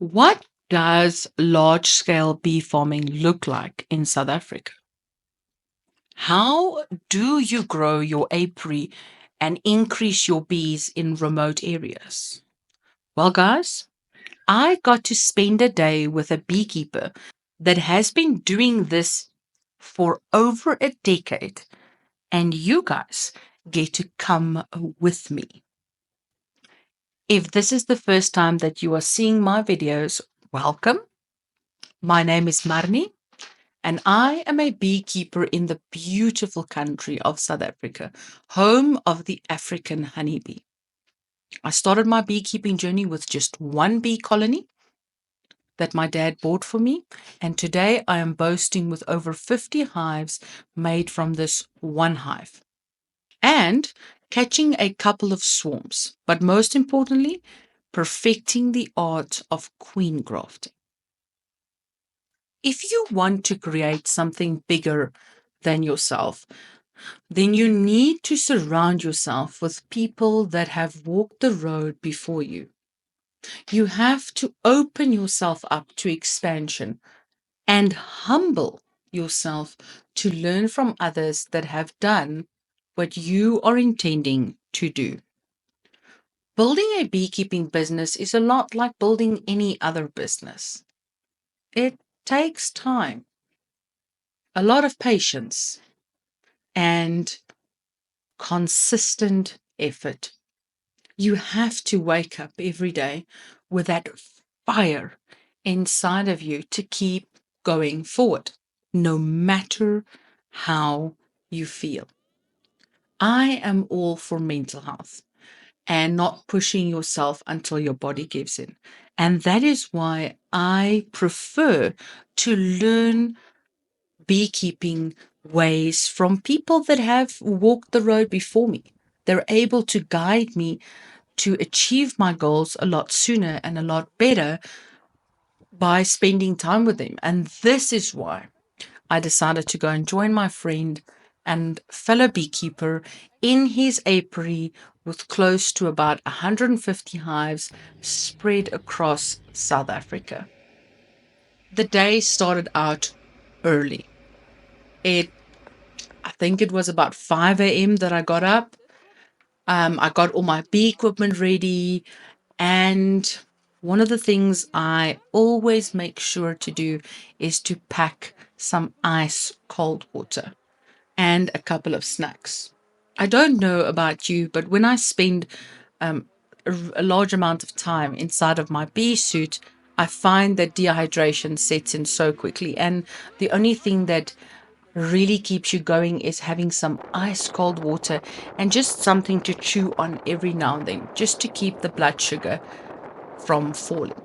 What does large scale bee farming look like in South Africa? How do you grow your apiary and increase your bees in remote areas? Well, guys, I got to spend a day with a beekeeper that has been doing this for over a decade, and you guys get to come with me. If this is the first time that you are seeing my videos, welcome. My name is Marnie, and I am a beekeeper in the beautiful country of South Africa, home of the African honeybee. I started my beekeeping journey with just one bee colony that my dad bought for me, and today I am boasting with over 50 hives made from this one hive, and catching a couple of swarms, but most importantly, perfecting the art of queen grafting. If you want to create something bigger than yourself, then you need to surround yourself with people that have walked the road before you. You have to open yourself up to expansion and humble yourself to learn from others that have done what you are intending to do. Building a beekeeping business is a lot like building any other business. It takes time, a lot of patience, and consistent effort. You have to wake up every day with that fire inside of you to keep going forward, no matter how you feel. I am all for mental health and not pushing yourself until your body gives in. And that is why I prefer to learn beekeeping ways from people that have walked the road before me. They're able to guide me to achieve my goals a lot sooner and a lot better by spending time with them. And this is why I decided to go and join my friend and fellow beekeeper in his apiary with close to about 150 hives spread across South Africa. The day started out early. I think it was about 5 a.m. that I got up. I got all my bee equipment ready. And one of the things I always make sure to do is to pack some ice cold water and a couple of snacks. I don't know about you, but when I spend a large amount of time inside of my bee suit, I find that dehydration sets in so quickly. And the only thing that really keeps you going is having some ice cold water and just something to chew on every now and then, just to keep the blood sugar from falling.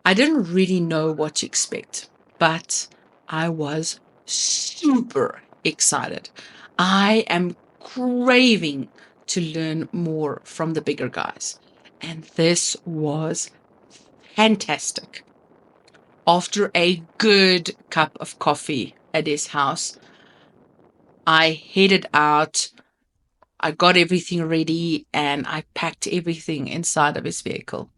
I didn't really know what to expect, but I was super excited. I am craving to learn more from the bigger guys, and this was fantastic. After a good cup of coffee at his house, I headed out. I got everything ready and I packed everything inside of his vehicle.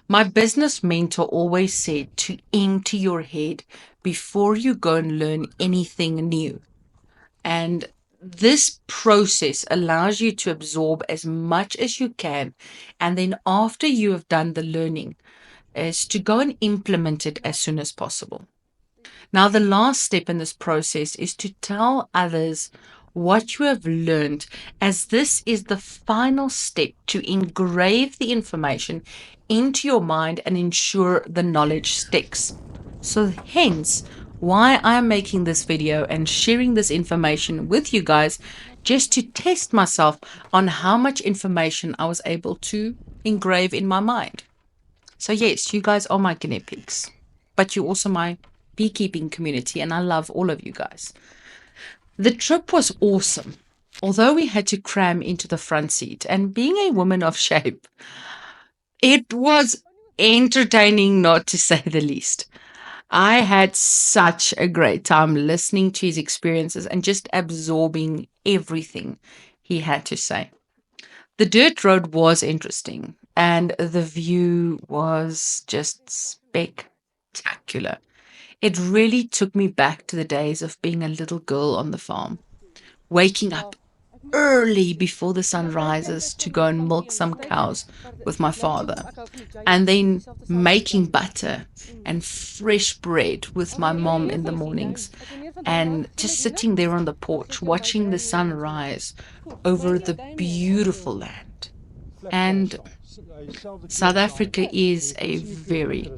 My business mentor always said to empty your head before you go and learn anything new. And this process allows you to absorb as much as you can. And then after you have done the learning, is to go and implement it as soon as possible. Now, the last step in this process is to tell others what you have learned, as this is the final step to engrave the information into your mind and ensure the knowledge sticks. So hence why I am making this video and sharing this information with you guys, just to test myself on how much information I was able to engrave in my mind. So yes, you guys are my guinea pigs, but you're also my beekeeping community, and I love all of you guys. The trip was awesome, although we had to cram into the front seat, and being a woman of shape, it was entertaining, not to say the least. I had such a great time listening to his experiences and just absorbing everything he had to say. The dirt road was interesting. and the view was just spectacular. It really took me back to the days of being a little girl on the farm, waking up early before the sun rises to go and milk some cows with my father, and then making butter and fresh bread with my mom in the mornings, and just sitting there on the porch watching the sun rise over the beautiful land. And South Africa is a very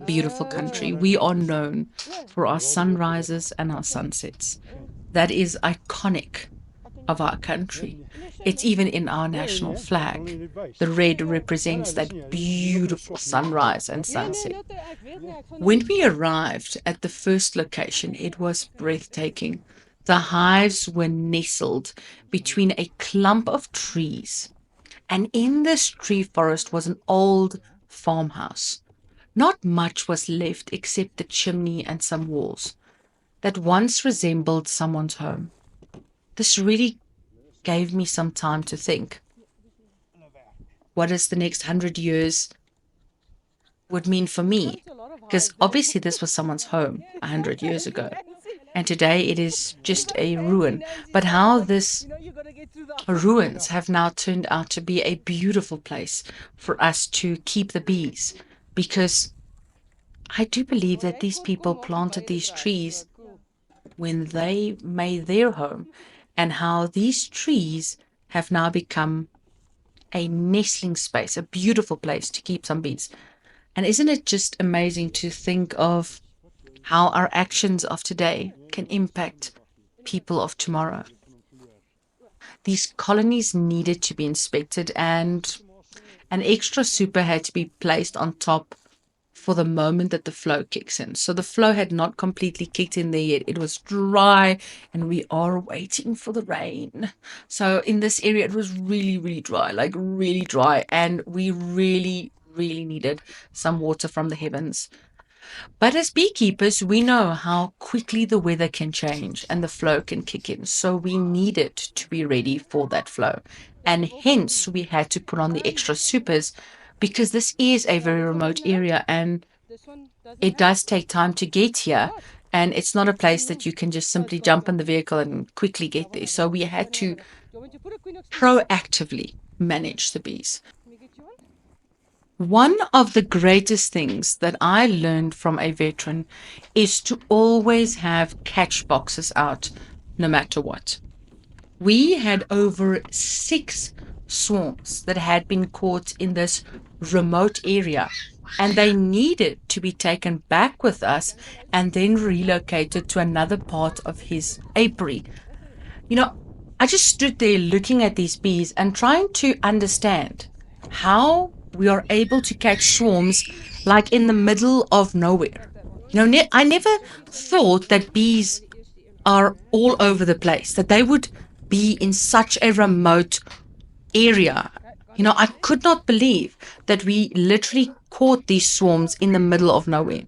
beautiful country. We are known for our sunrises and our sunsets. That is iconic of our country. It's even in our national flag. The red represents that beautiful sunrise and sunset. When we arrived at the first location, it was breathtaking. The hives were nestled between a clump of trees, and in this tree forest was an old farmhouse. Not much was left except the chimney and some walls that once resembled someone's home. This really gave me some time to think. What does the next 100 years would mean for me? Because obviously this was someone's home 100 years ago, and today it is just a ruin. But how this ruins have now turned out to be a beautiful place for us to keep the bees, because I do believe that these people planted these trees when they made their home, and how these trees have now become a nestling space, a beautiful place to keep some bees. And isn't it just amazing to think of how our actions of today can impact people of tomorrow? These colonies needed to be inspected, and an extra super had to be placed on top for the moment that the flow kicks in. So the flow had not completely kicked in there yet. It was dry, and we are waiting for the rain. So in this area, it was really, really dry, like really dry. And we really, really needed some water from the heavens. But as beekeepers, we know how quickly the weather can change and the flow can kick in. So we needed to be ready for that flow. And hence we had to put on the extra supers, because this is a very remote area and it does take time to get here. And it's not a place that you can just simply jump in the vehicle and quickly get there. So we had to proactively manage the bees. One of the greatest things that I learned from a veteran is to always have catch boxes out no matter what. We had over 6 swarms that had been caught in this remote area, and they needed to be taken back with us and then relocated to another part of his apiary. You know, I just stood there looking at these bees and trying to understand how we are able to catch swarms like in the middle of nowhere. I never thought that bees are all over the place, that they would be in such a remote area. I could not believe that we literally caught these swarms in the middle of nowhere.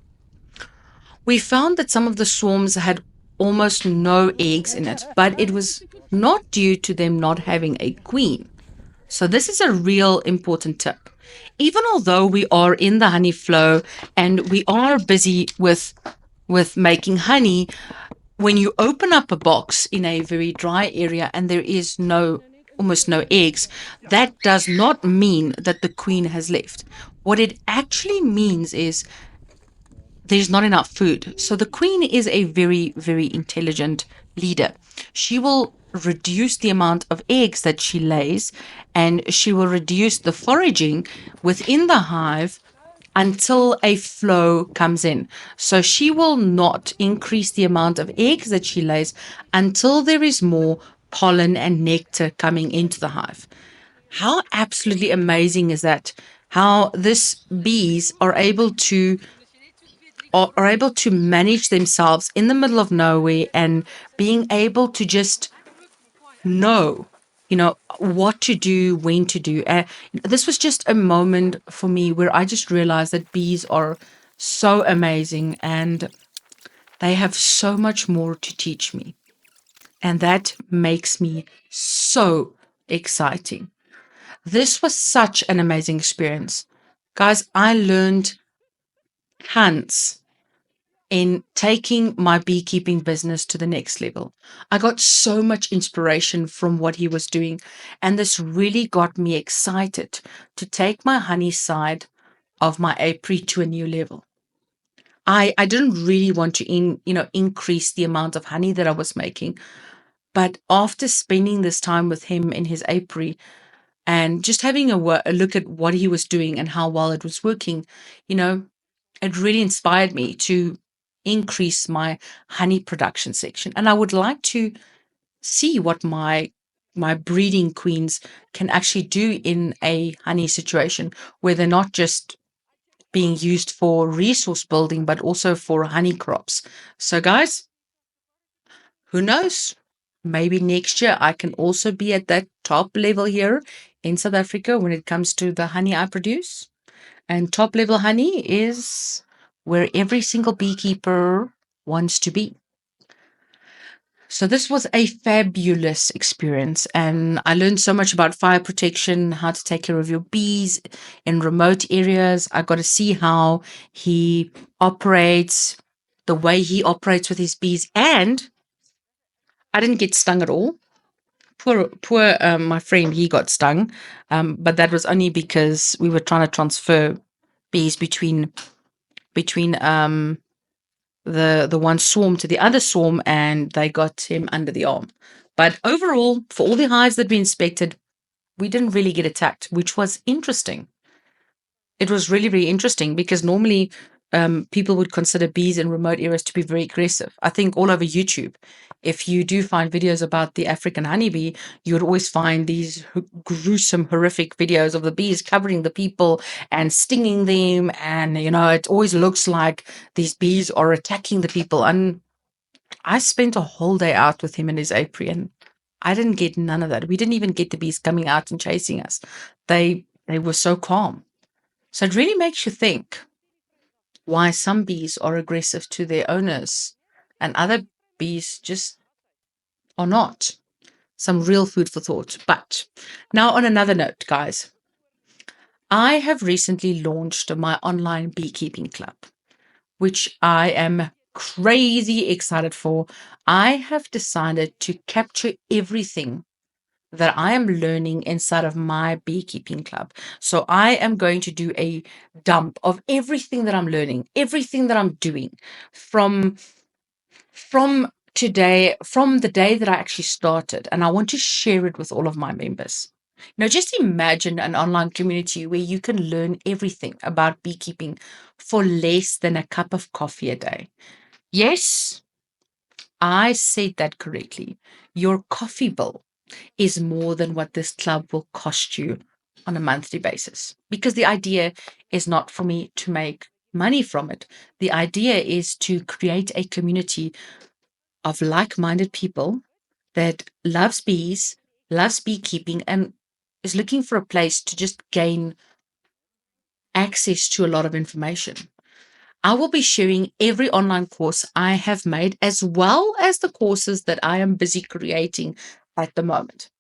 We found that some of the swarms had almost no eggs in it, but it was not due to them not having a queen. So this is a real important tip. Even although we are in the honey flow and we are busy with making honey, when you open up a box in a very dry area and there is almost no eggs, that does not mean that the queen has left. What it actually means is there's not enough food. So the queen is a very, very intelligent leader. She will reduce the amount of eggs that she lays, and she will reduce the foraging within the hive until a flow comes in. So she will not increase the amount of eggs that she lays until there is more pollen and nectar coming into the hive. How absolutely amazing is that? How this bees are able to manage themselves in the middle of nowhere, and being able to just know, what to do, when to do. This was just a moment for me where I just realized that bees are so amazing and they have so much more to teach me. And that makes me so exciting. This was such an amazing experience. Guys, I learned tons in taking my beekeeping business to the next level. I got so much inspiration from what he was doing, and this really got me excited to take my honey side of my apiary to a new level. I didn't really want to increase the amount of honey that I was making, but after spending this time with him in his apiary and just having a look at what he was doing and how well it was working, you know, it really inspired me to increase my honey production section. And I would like to see what my breeding queens can actually do in a honey situation where they're not just being used for resource building, but also for honey crops. So, guys, who knows? Maybe next year I can also be at that top level here in South Africa when it comes to the honey I produce. And top level honey is where every single beekeeper wants to be. So this was a fabulous experience, and I learned so much about fire protection, how to take care of your bees in remote areas. I got to see how he operates, the way he operates with his bees, and I didn't get stung at all. Poor my friend, he got stung, but that was only because we were trying to transfer bees between the one swarm to the other swarm, and they got him under the arm. But overall, for all the hives that we inspected, we didn't really get attacked, which was interesting. It was really, really interesting because normally people would consider bees in remote areas to be very aggressive. I think all over YouTube, if you do find videos about the African honeybee, you would always find these gruesome, horrific videos of the bees covering the people and stinging them. And, it always looks like these bees are attacking the people. And I spent a whole day out with him in his apiary, and I didn't get none of that. We didn't even get the bees coming out and chasing us. They were so calm. So it really makes you think why some bees are aggressive to their owners and other bees just are not. Some real food for thought. But now, on another note, guys, I have recently launched my online beekeeping club, which I am crazy excited for. I have decided to capture everything that I am learning inside of my beekeeping club. So I am going to do a dump of everything that I'm learning, everything that I'm doing from today, from the day that I actually started, and I want to share it with all of my members. Just imagine an online community where you can learn everything about beekeeping for less than a cup of coffee a day. Yes, I said that correctly. Your coffee bill is more than what this club will cost you on a monthly basis. Because the idea is not for me to make money from it. The idea is to create a community of like minded people that loves bees, loves beekeeping, and is looking for a place to just gain access to a lot of information. I will be sharing every online course I have made, as well as the courses that I am busy creating at the moment.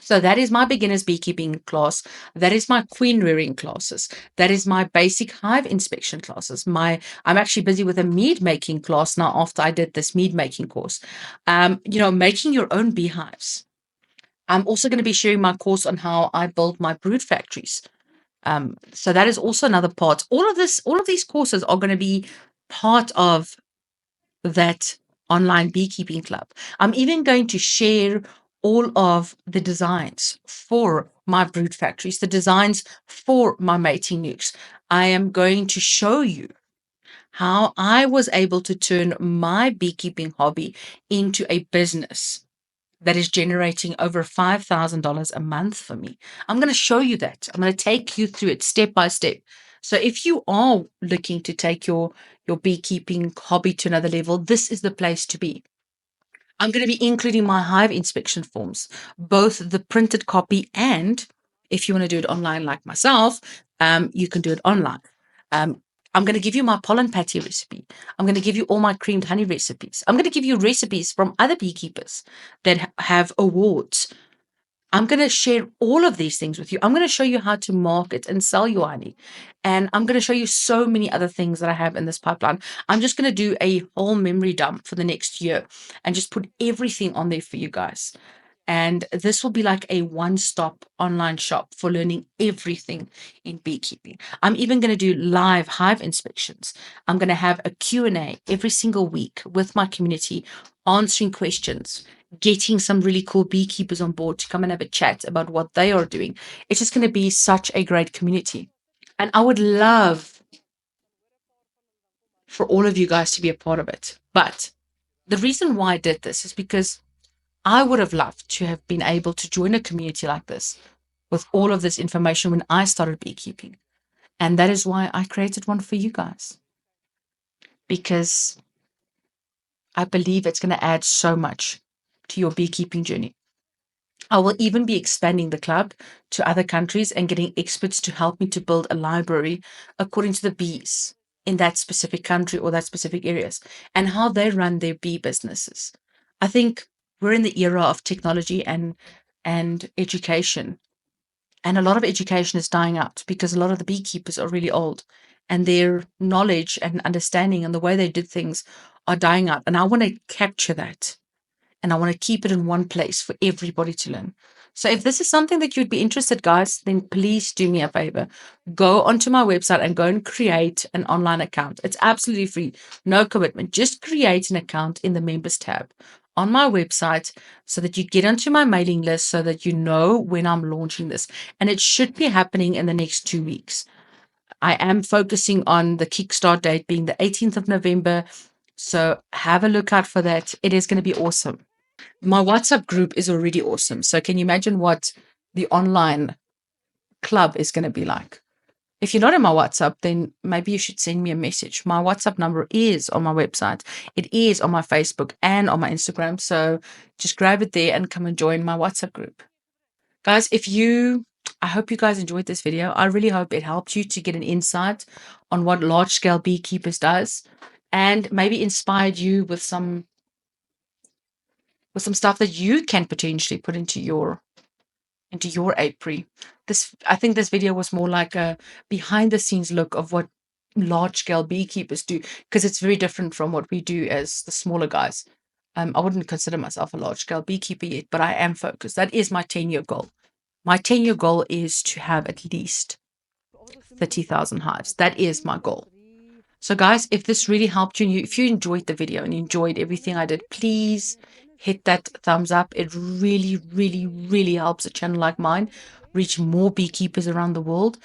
So that is my beginner's beekeeping class. That is my queen rearing classes. That is my basic hive inspection classes. I'm actually busy with a mead making class now after I did this mead making course. Making your own beehives. I'm also going to be sharing my course on how I build my brood factories. So that is also another part. All of these courses are going to be part of that online beekeeping club. I'm even going to share all of the designs for my brood factories, the designs for my mating nukes. I am going to show you how I was able to turn my beekeeping hobby into a business that is generating over $5,000 a month for me. I'm going to show you that. I'm going to take you through it step by step. So if you are looking to take your beekeeping hobby to another level, this is the place to be. I'm going to be including my hive inspection forms, both the printed copy and if you want to do it online like myself, you can do it online. I'm going to give you my pollen patty recipe. I'm going to give you all my creamed honey recipes. I'm going to give you recipes from other beekeepers that have awards I'm going to share all of these things with you. I'm going to show you how to market and sell your honey. And I'm going to show you so many other things that I have in this pipeline. I'm just going to do a whole memory dump for the next year and just put everything on there for you guys. And this will be like a one-stop online shop for learning everything in beekeeping. I'm even going to do live hive inspections. I'm going to have a Q&A every single week with my community, answering questions, getting some really cool beekeepers on board to come and have a chat about what they are doing. It's just going to be such a great community. And I would love for all of you guys to be a part of it. But the reason why I did this is because I would have loved to have been able to join a community like this with all of this information when I started beekeeping. And that is why I created one for you guys, because I believe it's going to add so much to your beekeeping journey. I will even be expanding the club to other countries and getting experts to help me to build a library according to the bees in that specific country or that specific areas and how they run their bee businesses. I think we're in the era of technology and education. And a lot of education is dying out because a lot of the beekeepers are really old and their knowledge and understanding and the way they did things are dying out. And I want to capture that and I want to keep it in one place for everybody to learn. So if this is something that you'd be interested, guys, then please do me a favor. Go onto my website and go and create an online account. It's absolutely free, no commitment. Just create an account in the members tab on my website so that you get onto my mailing list so that you know when I'm launching this. And it should be happening in the next 2 weeks. I am focusing on the kickstart date being the 18th of November. So have a look out for that. It is going to be awesome. My WhatsApp group is already awesome. So can you imagine what the online club is going to be like? If you're not in my WhatsApp, then maybe you should send me a message. My WhatsApp number is on my website. It is on my Facebook and on my Instagram. So just grab it there and come and join my WhatsApp group. Guys, I hope you guys enjoyed this video. I really hope it helped you to get an insight on what large scale beekeepers does and maybe inspired you with some stuff that you can potentially put into your apiary. I think this video was more like a behind the scenes look of what large scale beekeepers do, because it's very different from what we do as the smaller guys. I wouldn't consider myself a large scale beekeeper yet, but I am focused. That is my 10-year goal. My 10-year goal is to have at least 30,000 hives. That is my goal. So guys, if this really helped you, and if you enjoyed the video and you enjoyed everything I did, please hit that thumbs up. It really, really, really helps a channel like mine reach more beekeepers around the world.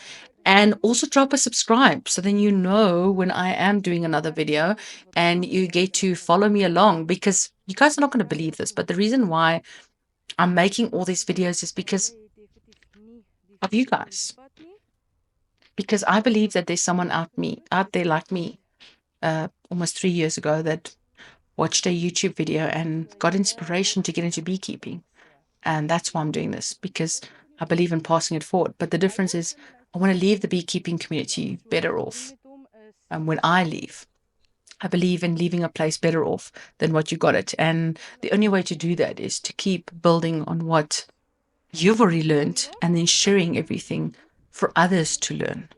And also drop a subscribe so then you know when I am doing another video and you get to follow me along, because you guys are not going to believe this, but the reason why I'm making all these videos is because of you guys. Because I believe that there's someone out there like me, almost 3 years ago, that watched a YouTube video and got inspiration to get into beekeeping. And that's why I'm doing this, because I believe in passing it forward. But the difference is I want to leave the beekeeping community better off. And when I leave, I believe in leaving a place better off than what you got it. And the only way to do that is to keep building on what you've already learned and then sharing everything for others to learn.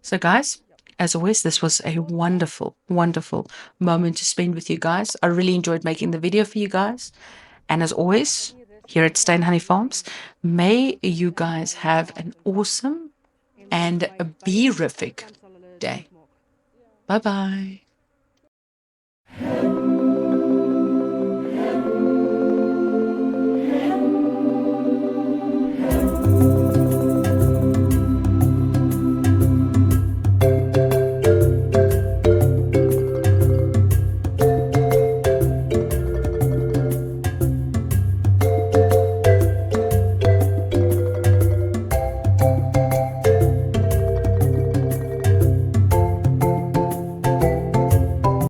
So, guys, as always, this was a wonderful, wonderful moment to spend with you guys. I really enjoyed making the video for you guys. And as always, here at Stay Honey Farms, may you guys have an awesome and a beerific day. Bye bye.